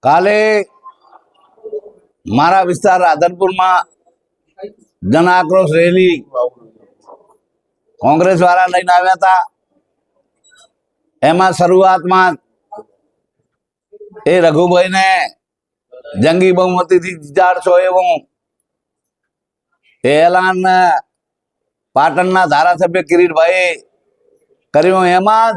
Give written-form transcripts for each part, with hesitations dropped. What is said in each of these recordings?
કાલે મારા વિસ્તાર રાધનપુરમાં જન આક્રોશ રેલી કોંગ્રેસ વાળા લઈને આવ્યા હતા। એમાં શરૂઆતમાં એ રઘુભાઈને જંગી બહુમતીથી જીતાડશો એવું એલાન પાટણના ધારાસભ્ય કિરીટભાઈ કર્યું। એમાં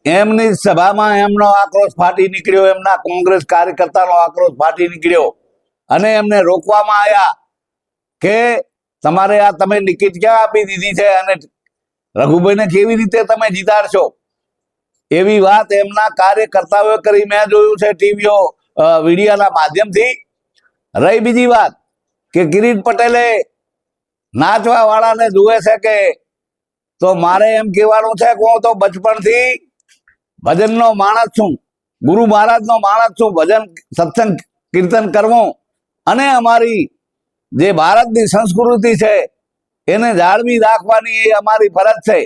એમની સભામાં એમનો આક્રોશ ફાટી નીકળ્યો, એમના કોંગ્રેસ કાર્યકર્તાનો આક્રોશ ફાટી નીકળ્યો અને એમને રોકવામાં આવ્યા કે તમારે આ તમે ટિકિટ ક્યાં આપી દીધી છે અને રઘુભાઈને કેવી રીતે તમે જીતાડશો, એવી વાત એમના કાર્યકર્તાઓએ કરી। મેં જોયું છે ટીવીઓ વિડીયોના માધ્યમથી। રહી બીજી વાત કે કિરીટ પટેલે નાચવા વાળાને જુએ છે કે, તો મારે એમ કહેવાનું છે કે હું તો બચપણથી ભજનનો માણસ છું, ગુરુ મહારાજનો માણસ છું। ભજન સત્સંગ કીર્તન કરવું અને અમારી જે ભારતની સંસ્કૃતિ છે એને જાળવી રાખવાની એ અમારી ફરજ છે,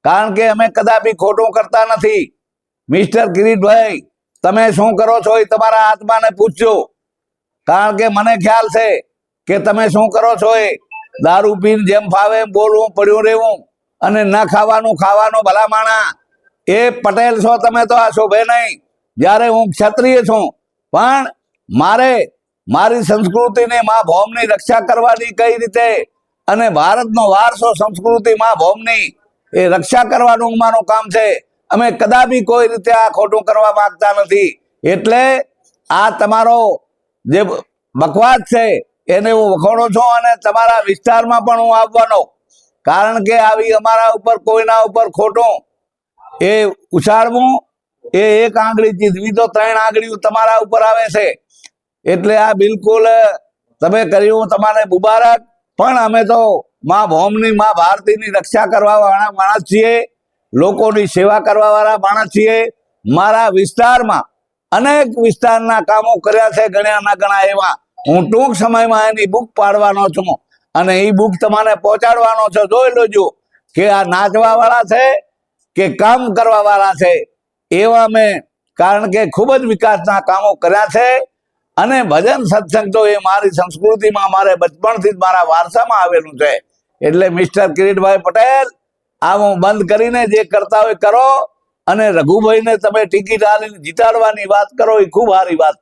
કારણ કે અમે કદાપી ખોટું કરતા નથી। મિસ્ટર કિરીટભાઈ, તમે શું કરો છો એ તમારા આત્માને પૂછજો, કારણ કે મને ખ્યાલ છે કે તમે શું કરો છો એ દારૂ પીને જેમ ફાવે બોલવું, પડ્યું રહેવું અને ન ખાવાનું ખાવાનું ભલા માણા। એ પટેલ છો તમે તો આ શોભે નહીં। જ્યારે હું ક્ષત્રિય છું પણ મારે મારી સંસ્કૃતિને મા ભૌમની રક્ષા કરવાની કઈ રીતે અને ભારતનો વારસો સંસ્કૃતિ મા ભૌમની એ રક્ષા કરવાનું મારું કામ છે। અમે કદાપી કોઈ રીતે આ ખોટું કરવા માંગતા નથી। એટલે આ તમારો જે બકવાસ છે એને હું વખોડું છું અને તમારા વિસ્તારમાં પણ હું આવવાનો, કારણ કે આવી અમારા ઉપર કોઈના ઉપર ખોટું એ ઉછાળવું એ એક આંગળી જીતવી તો 3 આંગળીઓ તમારા ઉપર આવે છે। એટલે આ બિલકુલ તમે કર્યું, તમારે મુબારક। પણ અમે તો મા ભૌમની મા ભારતીની રક્ષા કરવા વાળા માણસ છીએ, લોકોની સેવા કરવા વાળા માણસ છીએ। મારા વિસ્તારમાં અનેક વિસ્તારના કામો કર્યા છે, ગણ્યા ના ગણા એવા। હું ટૂંક સમયમાં એની બુક પાડવાનો છું અને એ બુક તમારે પહોંચાડવાનો છે। જોઈ લેજો કે આ નાચવા વાળા છે કે કામ કરવા વાળા છે એવા મેં, કારણ કે ખૂબ જ વિકાસના કામો કર્યા છે અને ભજન સત્સંગ તો એ મારી સંસ્કૃતિમાં મારે બચપણથી જ મારા વારસામાં આવેલું છે। એટલે મિસ્ટર કિરીટભાઈ પટેલ, આ હું બંધ કરીને જે કરતા હોય કરો અને રઘુભાઈને તમે ટિકિટ આલીને જીતાડવાની વાત કરો એ ખૂબ સારી વાત